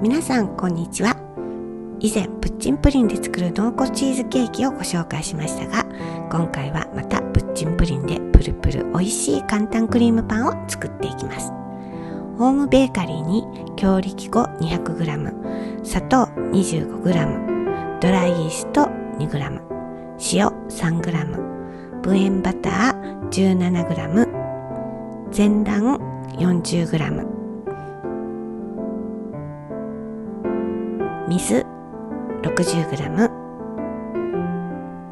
皆さんこんにちは。以前プッチンプリンで作る濃厚チーズケーキをご紹介しましたが、今回はまたプッチンプリンでプルプル美味しい簡単クリームパンを作っていきます。ホームベーカリーに強力粉 200g、 砂糖 25g、 ドライイースト 2g、 塩 3g、 無塩バター 17g、 全卵 40g、水 60g、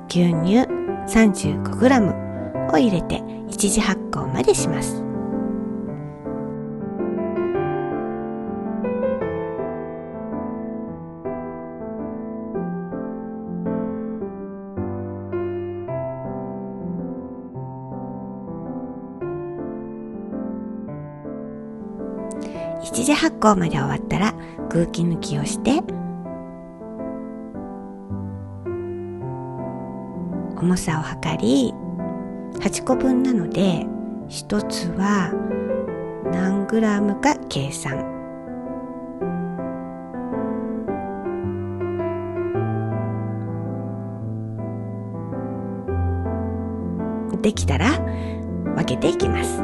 牛乳 35g を入れて一次発酵までします。一次発酵まで終わったら空気抜きをして、重さを測り、8個分なので1つは何グラムか計算。できたら分けていきます。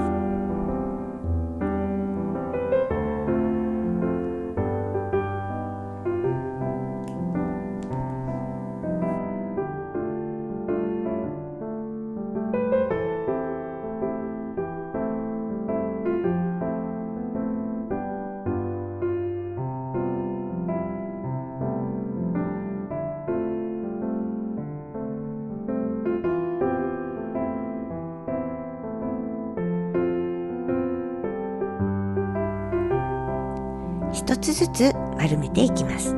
一つずつ丸めていきます。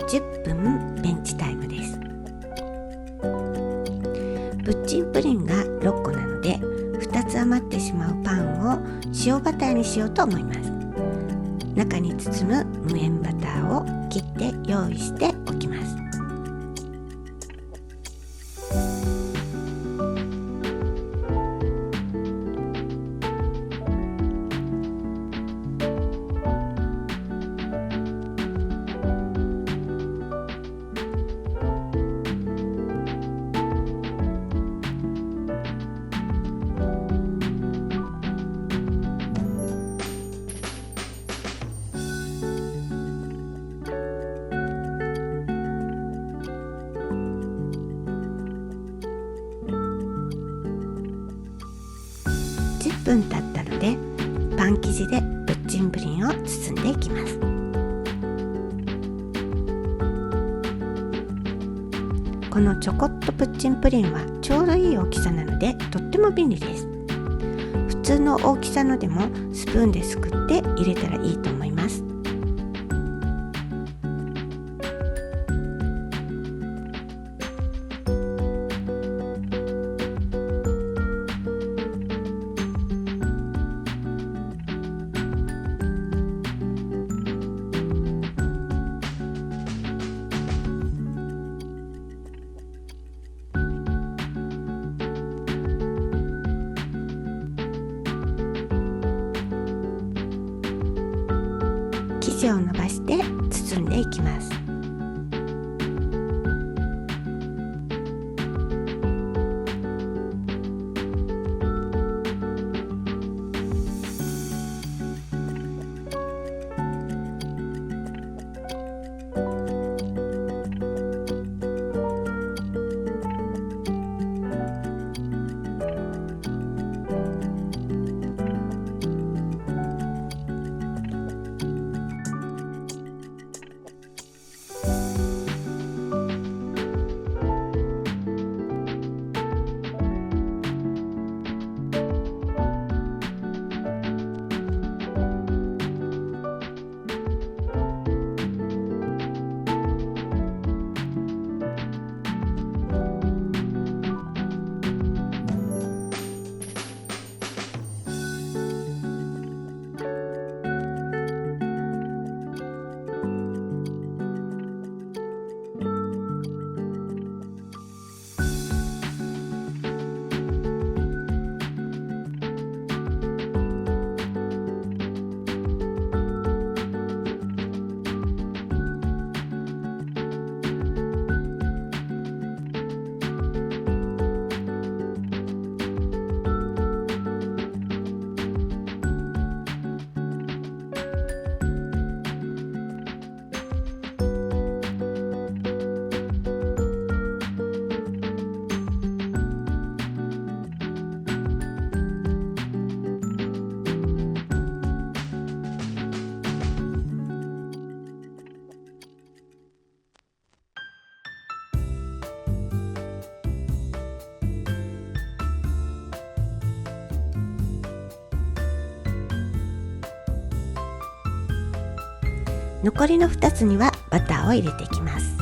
10分ベンチタイムです。プッチンプリンが6個なので2つ余ってしまうパンを塩バターにしようと思います。中に包む無塩バターを切って用意しておきます。10分経ったのでパン生地でプッチンプリンを包んでいきます。このチョコットプッチンプリンはちょうどいい大きさなのでとっても便利です。普通の大きさのでもスプーンですくって入れたらいいと思います。生地を伸ばして包んでいきます。残りの2つにはバターを入れていきます。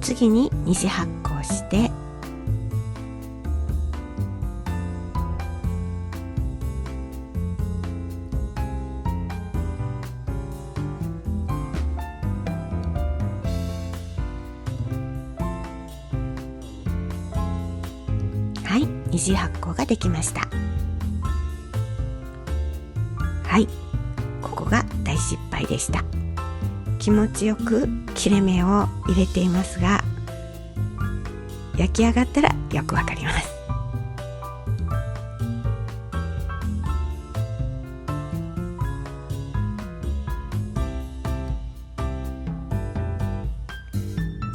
次に2次発酵してはい、2次発酵ができました。はい、ここが大失敗でした。気持ちよく切れ目を入れていますが、焼き上がったらよくわかります。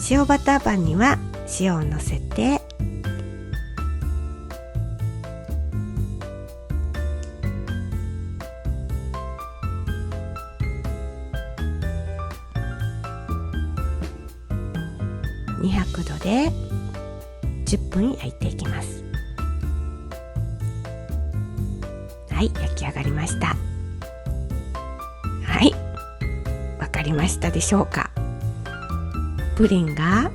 塩バターパンには塩をのせて、200度で10分焼いていきます。はい、焼き上がりました。はい、わかりましたでしょうか。プリンが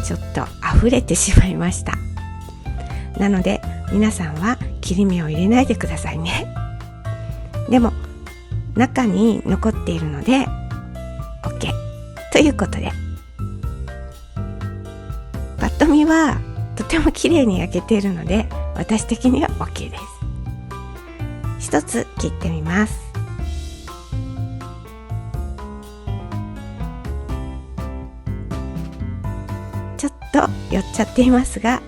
ちょっと溢れてしまいました。なので皆さんは切り目を入れないでくださいね。でも中に残っているので OK ということで、パッと見はとても綺麗に焼けているので私的には OK です。一つ切ってみます。ちょっと寄っちゃっていますが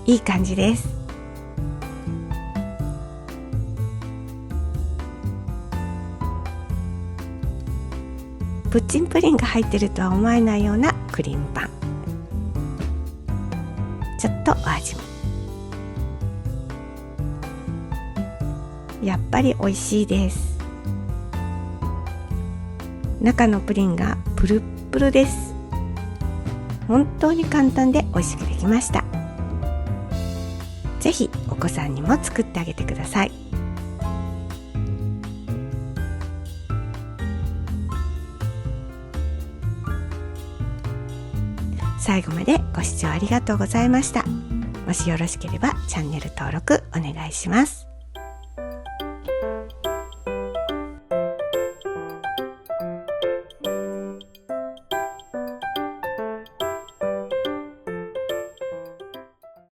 いい感じです。プッチンプリンが入ってるとは思えないようなクリームパン。ちょっとお味見。やっぱり美味しいです。中のプリンがプルップルです。本当に簡単で美味しくできました。ぜひお子さんにも作ってあげてください。最後までご視聴ありがとうございました。もしよろしければチャンネル登録お願いします。